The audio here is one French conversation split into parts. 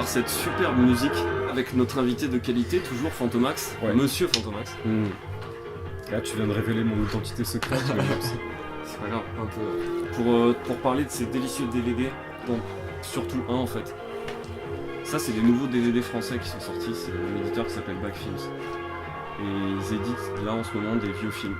par cette superbe musique avec notre invité de qualité, toujours Fantomax, Ouais. Monsieur Fantomax. Là, tu viens de révéler mon identité secrète. C'est pas grave, un peu. Pour parler de ces délicieux DVD, dont surtout un en fait. Ça, c'est des nouveaux DVD français qui sont sortis, c'est un éditeur qui s'appelle Back Films. Et ils éditent là en ce moment des vieux films.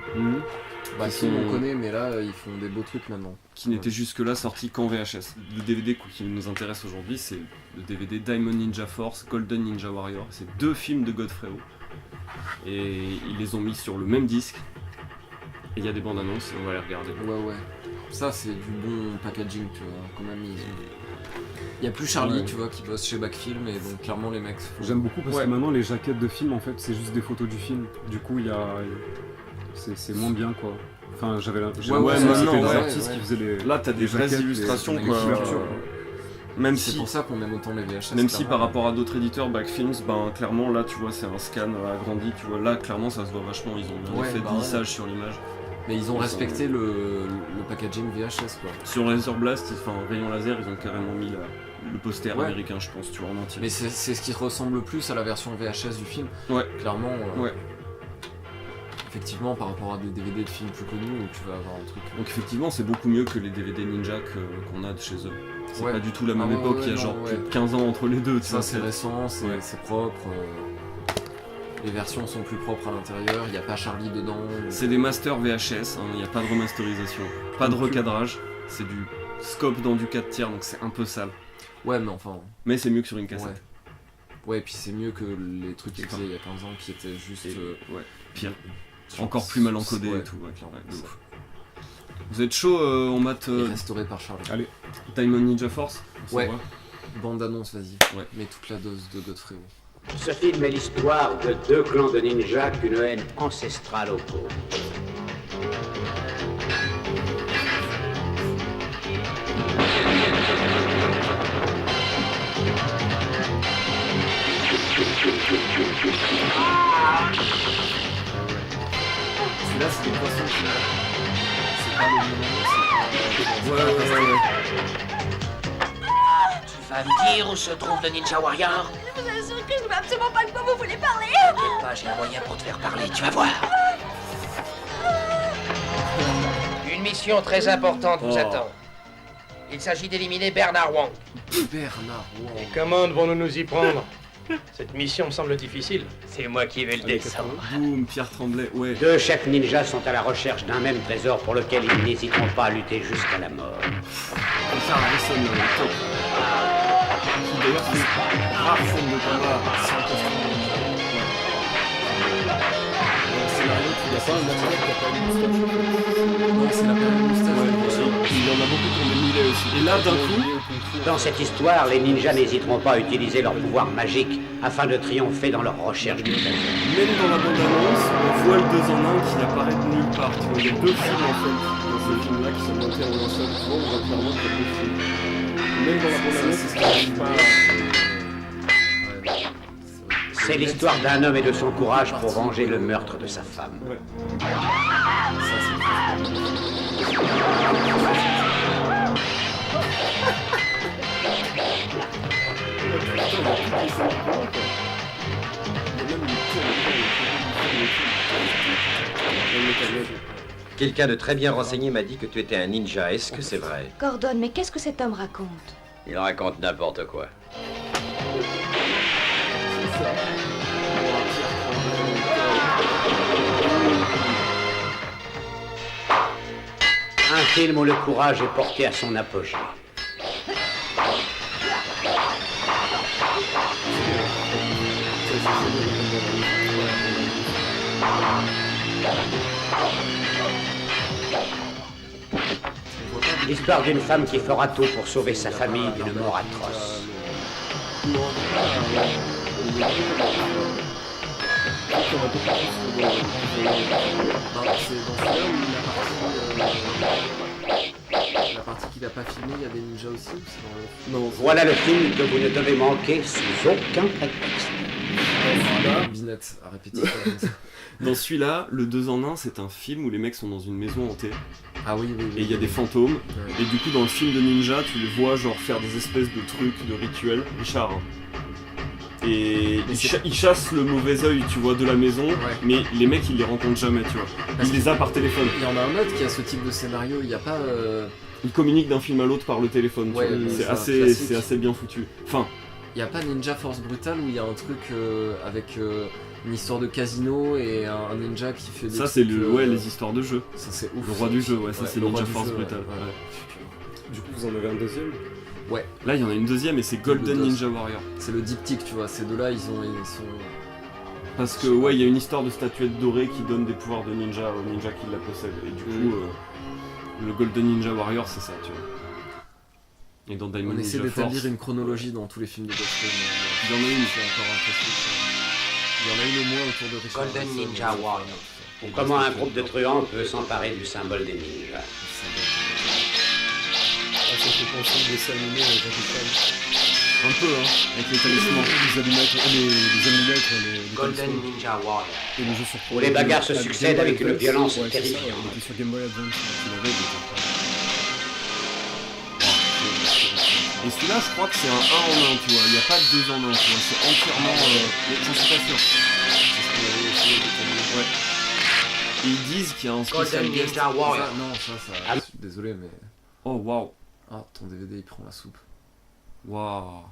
Bah, Qui si sont- on connaît, mais là, ils font des beaux trucs maintenant. Qui n'étaient jusque-là sortis qu'en VHS. Le DVD qui nous intéresse aujourd'hui, c'est le DVD Diamond Ninja Force, Golden Ninja Warrior. C'est 2 films de Godfrey Ho. Et ils les ont mis sur le même disque. Et il y a des bandes annonces et on va les regarder. Ouais. Ça, c'est du bon packaging, tu vois. Quand même, il y a plus Charlie, Ouais. tu vois, qui bosse chez Backfilm, et donc clairement, les mecs. J'aime beaucoup parce Ouais. que maintenant, les jaquettes de films, en fait, c'est juste des photos du film. Du coup, il y a. C'est moins bien, quoi. Enfin, j'avais l'impression ouais, que c'était maintenant, des ouais, artistes ouais. qui faisaient les. Là, t'as des les vraies jaquettes, illustrations, les quoi. couvertures. Même C'est si, pour ça qu'on aime autant les VHS. même si clairement. par rapport à d'autres éditeurs, Back Films, ben clairement là tu vois c'est un scan agrandi, tu vois là clairement ça se voit vachement, ils ont bien Ouais, fait bah de lissage sur l'image. Mais ils ont Ils respecté le packaging VHS, quoi. Sur Laser Blast, enfin rayon laser, ils ont carrément mis le poster Ouais. américain je pense, tu vois en entier. Mais c'est ce qui ressemble le plus à la version VHS du film. Ouais. Clairement. Ouais. Effectivement, par rapport à des DVD de films plus connus où tu vas avoir un truc. Donc effectivement c'est beaucoup mieux que les DVD Ninja qu'on a de chez eux. C'est Ouais. pas du tout la même Ah ouais, époque, ouais, il y a non, genre ouais. plus de 15 ans entre les deux, tu Ça, vois. c'est récent, c'est Ouais. c'est propre. Les versions sont plus propres à l'intérieur, il n'y a pas Charlie dedans. C'est des masters VHS, il n'y a pas de remasterisation, pas de recadrage, c'est du scope dans du 4 tiers donc c'est un peu sale. Ouais, mais enfin. Mais c'est mieux que sur une cassette. Ouais, et puis c'est mieux que les trucs qu'ils faisaient il y a 15 ans qui étaient juste. Ouais, pire. Encore plus mal encodé Ouais, et tout. Ouais, clairement, ouais, de ça. ouf. Vous êtes chaud, on mate Et restauré par Charlie. Allez. Diamond Ninja Force on s'en Ouais. va Bande d'annonce, vas-y. Ouais. Mets toute la dose de Godfrey. Ce film est l'histoire de 2 clans de ninjas qu'une haine ancestrale oppose. Celui-là, c'est des poissons. C'est pas le moment, Ouais. Tu vas me dire où se trouve le Ninja Warrior? Je vous assure que je ne veux absolument pas de quoi vous voulez parler. T'inquiète pas, j'ai un moyen pour te faire parler, tu vas voir. Une mission très importante vous Oh. attend. Il s'agit d'éliminer Bernard Wang. Bernard, wow. Comment devons-nous nous y prendre? Cette mission me semble difficile. C'est moi qui vais le descendre. Boum, Pierre Tremblay, ouais. 2 chefs ninjas sont à la recherche d'un même trésor pour lequel ils n'hésiteront pas à lutter jusqu'à la mort. Richard Harrison, top. Qui d'ailleurs fait une rare scène de combat sans costume. Scénario, Il y a pas un acteur qui a pas une moustache. Non, c'est la période moustache. il y en a beaucoup qui ont des mulets aussi. Et là, d'un coup, Dans cette histoire, les ninjas n'hésiteront pas à utiliser leur pouvoir magique afin de triompher dans leur recherche du trésor. même dans la bande-annonce, on voit le 2 en 1 qui apparaît de nulle part. Tu vois, il y a 2 films en fait dans ce film-là qui sont montés en un seul. Tu vois, on voit clairement qu'il y a 2 films. Même dans la bande-annonce, c'est ce qui n'arrive pas C'est l'histoire d'un homme et de son courage pour venger le meurtre de sa femme. Ouais. Quelqu'un de très bien renseigné m'a dit que tu étais un ninja. Est-ce que c'est vrai? Gordon, mais qu'est-ce que cet homme raconte? Il raconte n'importe quoi. Un film où le courage est porté à son apogée. L'histoire d'une femme qui fera tout pour sauver sa famille d'une mort atroce. La partie qu'il a pas filmée, il y a des ninjas aussi ou c'est dans le... Non, Voilà le film que vous ne devez manquer sous aucun prétexte. celui-là, Binette à répétition. dans celui-là, le 2 en 1, c'est un film où les mecs sont dans une maison hantée Ah oui, oui, oui. et il y a des fantômes. Ouais. Et du coup, dans le film de ninja, tu les vois genre faire des espèces de trucs, de rituels. Richard. Hein. Et Mais ils chassent le mauvais œil, tu vois, de la maison. Ouais. Mais les mecs, ils les rencontrent jamais, tu vois. Parce Il les a par téléphone. Il y en a un autre qui a ce type de scénario, il n'y a pas... Ils communiquent d'un film à l'autre par le téléphone, tu Ouais, vois. mais C'est ça, assez, classique. c'est assez bien foutu. Enfin, Il n'y a pas Ninja Force Brutal où il y a un truc avec une histoire de casino et un ninja qui fait des ça c'est trucs, les histoires de jeu. Ça c'est ouf. Le roi du jeu, ouais, ça c'est le roi Ninja du Force jeu, Brutal. ouais. Ouais. Du coup, vous en avez un deuxième? Là, il y en a une deuxième et c'est Golden Double Ninja Warrior. C'est le diptyque, tu vois, ces deux-là, ils sont... Parce que, ouais, il y a une histoire de statuette dorée qui donne des pouvoirs de ninja aux ninjas qui la possèdent. Et du coup, le Golden Ninja Warrior, c'est ça, tu vois. Et dans Diamond On essaie Ninja d'établir Force, une chronologie dans tous les films de boxe. il y en a une. C'est encore un peu plus, il y en a une au moins autour de Richard Golden Harrison, Ninja mais- Warrior. Comment un groupe de truands peut s'emparer du symbole des ninjas? Ah, ça fait penser au dessin animé Jackie Chan. Un peu, hein, avec les talismans. Les allumettes, les amulettes, les Golden talismans. Ninja Warrior. Et les jeux sur Où les bagarres se Game succèdent Boy avec une Advance. violence Ouais, c'est ça, terrifiante. on était sur Game Boy Advance. Tu l'avais, il était pas- Et celui-là, je crois que c'est un 1 en 1, tu vois. Il n'y a pas de 2 en 1, tu vois. C'est entièrement. Mais j'en suis pas sûr. Ouais. Et ils disent qu'il y a un spécial Golden guest. Ninja Warrior. Non, ça, Ah. je suis désolé, mais... Oh, waouh. Ah, ton DVD, il prend la soupe. Waouh.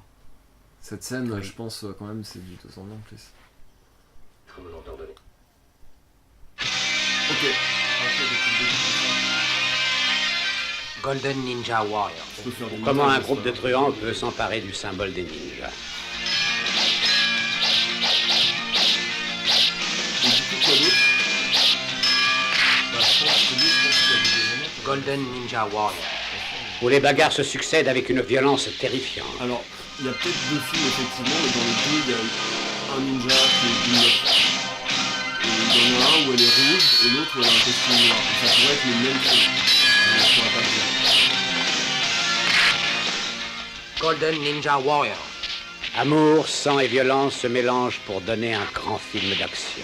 Cette scène, je pense, quand même, c'est du 2 en 1 en plus. Faut me l'ordonner. Ok. Golden Ninja Warrior. Je peux faire du Comment montage, un groupe de ça. truands peut s'emparer du symbole des ninjas? Et du coup, quoi d'autre? Golden Ninja Warrior. Où les bagarres se succèdent avec une violence terrifiante. Alors, il y a peut-être 2 films, effectivement, mais dans les deux, il y a un ninja qui est d'une meuf. Et il y en a un où elle est rouge et l'autre où elle a un costume noir. Et ça pourrait être le même film. Mais je pourrais pas le dire. Golden Ninja Warrior. Amour, sang et violence se mélangent pour donner un grand film d'action.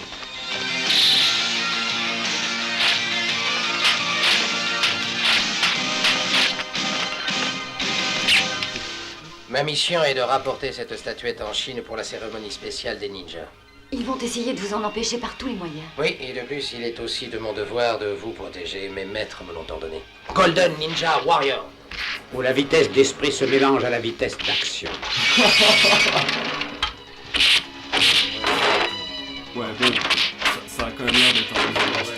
Ma mission est de rapporter cette statuette en Chine pour la cérémonie spéciale des ninjas. Ils vont essayer de vous en empêcher par tous les moyens. Oui, et de plus, il est aussi de mon devoir de vous protéger. Mes maîtres me l'ont ordonné. Golden Ninja Warrior. Où la vitesse d'esprit se mélange à la vitesse d'action. Ouais, bon, ça a quand même l'air d'être un peu vaste.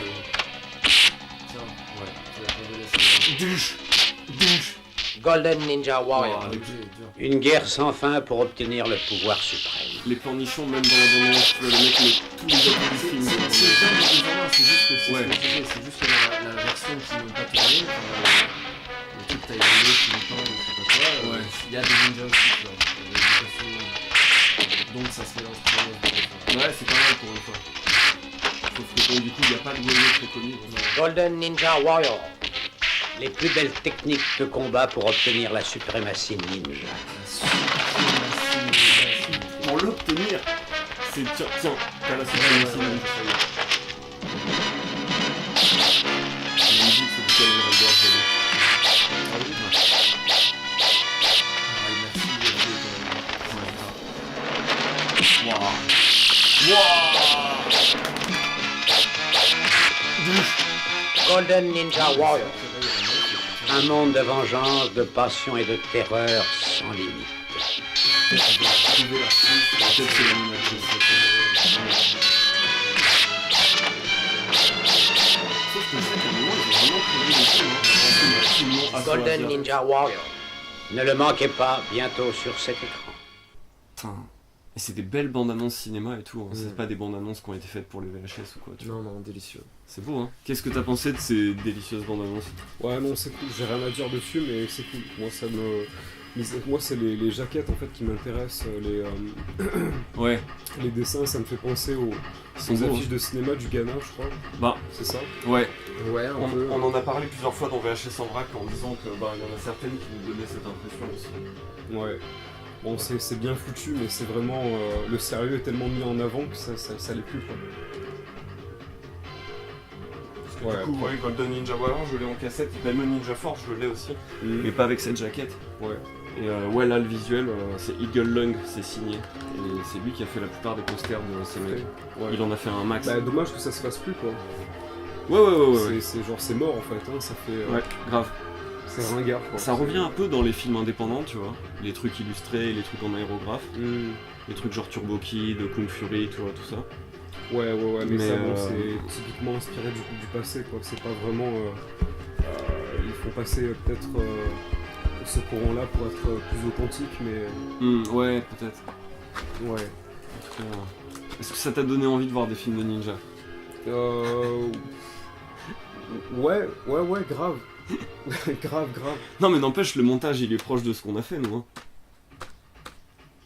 Tiens, ouais, tu l'as révélé, c'est... Douche. Douche. Golden Ninja Warrior. Oh, avec Obligé, dur. Une guerre sans fin pour obtenir le pouvoir suprême. les planichons, même dans la bande-annonce, tu vois, le mec met tous les autres du film. C'est bien des deux en un, c'est juste que c'est Ouais. ce que je disais, c'est juste que la version qui n'ont pas tourné, enfin, le truc thaïlandais, philippin, je sais pas quoi, Ouais. il y a des ninjas aussi, tu vois. Il y a des costumes, donc ça se mélange très bien. Ouais, c'est pas mal pour une fois. Sauf que bon, du coup, il n'y a pas de moyen très connu. vraiment. Golden Ninja Warrior. Les plus belles techniques de combat pour obtenir la suprématie ninja. Pour l'obtenir, c'est tiens, t'as la suprématie ninja. La musique, c'est du Kamen Rider, j'allais. Golden Ninja Warrior. Un monde de vengeance, de passion et de terreur sans limite. Peut-être c'est l'animatrice. Sauf que je sais qu'à un moment, ils ont vraiment prévu des films, hein. Un film à soi, Golden tiens. Ninja Warrior. Ne le manquez pas, bientôt sur cet écran. Putain. Et c'est des belles bandes annonces cinéma et tout, hein. C'est pas des bandes annonces qui ont été faites pour les VHS ou quoi, tu vois. Non, non, délicieux. C'est beau, hein. Qu'est-ce que t'as pensé de ces délicieuses bandes annonces? Ouais, non, c'est cool. J'ai rien à dire dessus, mais c'est cool. Moi, c'est les jaquettes en fait qui m'intéressent. Ouais, Les dessins, ça me fait penser aux ils sont beaux, affiches de cinéma du Ghana, je crois. Bah, C'est ça? ouais. Ouais, un peu. On en a parlé plusieurs fois dans VHS en vrac en disant que bah il y en a certaines qui nous donnaient cette impression aussi. Ouais. Bon, c'est bien foutu, mais c'est vraiment... le sérieux est tellement mis en avant que ça l'est plus, quoi. Du coup, ouais, Golden Ninja Warrior, je l'ai en cassette. Diamond Ninja Force, je l'ai aussi. Mm. Mais pas avec cette jaquette. Ouais. Et ouais, là, le visuel, c'est Eagle Lung, c'est signé. Et c'est lui qui a fait la plupart des posters de ces mecs. Ouais. Il en a fait un max. Bah, dommage que ça se fasse plus, quoi. Ouais. C'est genre, c'est mort, en fait, hein. Ça fait... Ouais, grave. C'est ringard, quoi. Ça revient un peu dans les films indépendants, tu vois. Les trucs illustrés, les trucs en aérographe. Mm. Les trucs genre Turbo Kid, Kung Fury, tu vois, tout ça. Ouais, mais ça, bon, Mais, c'est typiquement inspiré du passé, quoi. C'est pas vraiment... il faut passer peut-être ce courant-là pour être plus authentique, mais... Ouais, peut-être. Ouais. En tout cas, est-ce que ça t'a donné envie de voir des films de ninja? Ouais, grave. grave. Non mais n'empêche, le montage il est proche de ce qu'on a fait nous. Hein.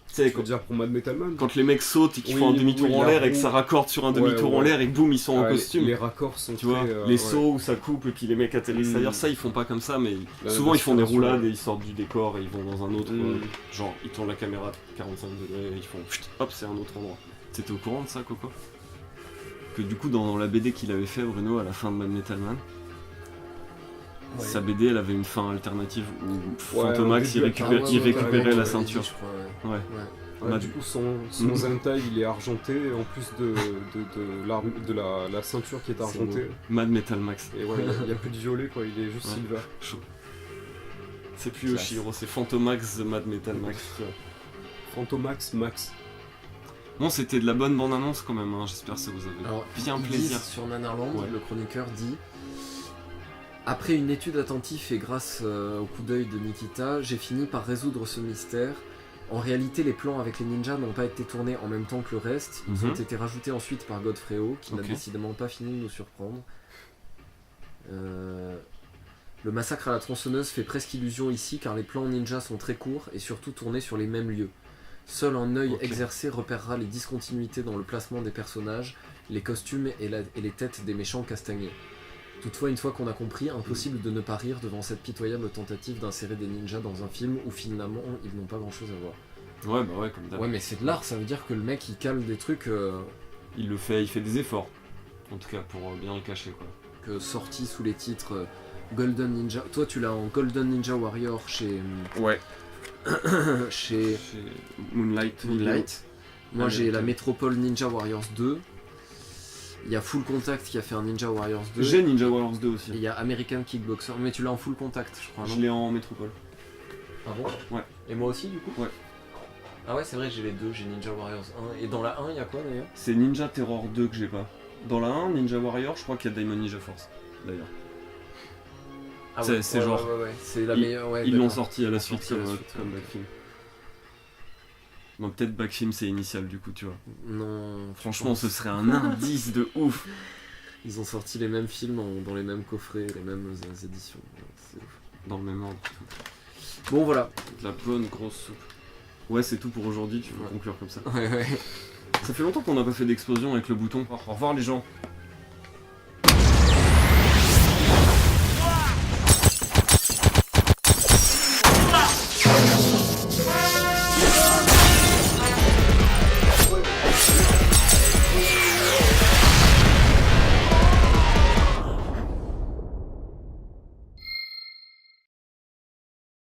Tu sais, Je veux dire pour Mad Metal Man. quand les mecs sautent et qu'ils Oui, font un demi-tour oui, en la l'air et que roue. ça raccorde sur un demi-tour Ouais. en l'air et que boum ils sont en Ouais, costume. Les raccords sont Tu vois, très, les sauts où ça coupe et puis les mecs atterrissent ailleurs, ça ils font pas comme ça, mais souvent ils font des roulades et ils sortent du décor et ils vont dans un autre. Genre ils tournent la caméra de 45 degrés et ils font chut, hop, c'est un autre endroit. T'étais au courant de ça, Coco? Que du coup, dans la BD qu'il avait fait, Bruno, à la fin de Mad Metal Man, sa BD elle avait une fin alternative où Fantomax il récupérait la ceinture. Je crois, ouais. Ouais. Ouais, du coup, son zentai il est argenté en plus de la ceinture qui est argentée. Mad Metal Max. Et ouais, il n'y a plus de violet, quoi, il est juste Ouais. silver. Chaud. C'est plus Yoshiro, c'est Fantomax The Mad Metal Max. Fantomax Max. Bon, c'était de la bonne bande-annonce quand même, hein. J'espère que ça vous avait Alors, bien ils plaisir. disent sur Nanarland, Ouais. le chroniqueur dit: après une étude attentive et grâce au coup d'œil de Nikita, j'ai fini par résoudre ce mystère. En réalité, les plans avec les ninjas n'ont pas été tournés en même temps que le reste. Ils ont été rajoutés ensuite par Godfrey, qui n'a décidément pas fini de nous surprendre. Le massacre à la tronçonneuse fait presque illusion ici, car les plans ninja sont très courts et surtout tournés sur les mêmes lieux. Seul un œil exercé repérera les discontinuités dans le placement des personnages, les costumes et les têtes des méchants castagnés. Toutefois, une fois qu'on a compris, impossible de ne pas rire devant cette pitoyable tentative d'insérer des ninjas dans un film où finalement ils n'ont pas grand chose à voir. Ouais, bah ouais, comme d'hab. Ouais, mais c'est de l'art, ça veut dire que le mec il cale des trucs Il le fait, il fait des efforts. En tout cas, pour bien le cacher, quoi. que sortis sous les titres Golden Ninja. Toi, tu l'as en Golden Ninja Warrior chez. Ouais. chez Moonlight. Moonlight. Moi, Ouais, j'ai la ok. Métropole Ninja Warriors 2. Il y a Full Contact qui a fait un Ninja Warriors 2. J'ai Ninja Warriors 2 aussi. Et il y a American Kickboxer. Mais tu l'as en Full Contact, je crois. Je Non l'ai en métropole. Ah bon? Ouais. Et moi aussi, du coup? Ouais. Ah ouais, c'est vrai, j'ai les deux. J'ai Ninja Warriors 1. Et dans la 1, il y a quoi d'ailleurs? C'est Ninja Terror 2 que j'ai pas. Dans la 1, Ninja Warrior, je crois qu'il y a Diamond Ninja Force, d'ailleurs. Ah C'est- ouais, c'est ouais, genre- ouais. C'est la Ils- meilleure. Ouais, Ils l'ont d'accord. sorti à la Ils l'ont suite sorti à comme, la suite, comme ok. Backfilm. Bon, peut-être Backfilm c'est initial du coup, tu vois. Non, Franchement, ce serait un indice de ouf. ils ont sorti les mêmes films dans les mêmes coffrets, les mêmes éditions. C'est ouf. Dans le même ordre. Bon, voilà. De la bonne grosse soupe. Ouais, c'est tout pour aujourd'hui, tu peux Ouais. conclure comme ça. Ouais. Ça fait longtemps qu'on n'a pas fait d'explosion avec le bouton. Au revoir les gens.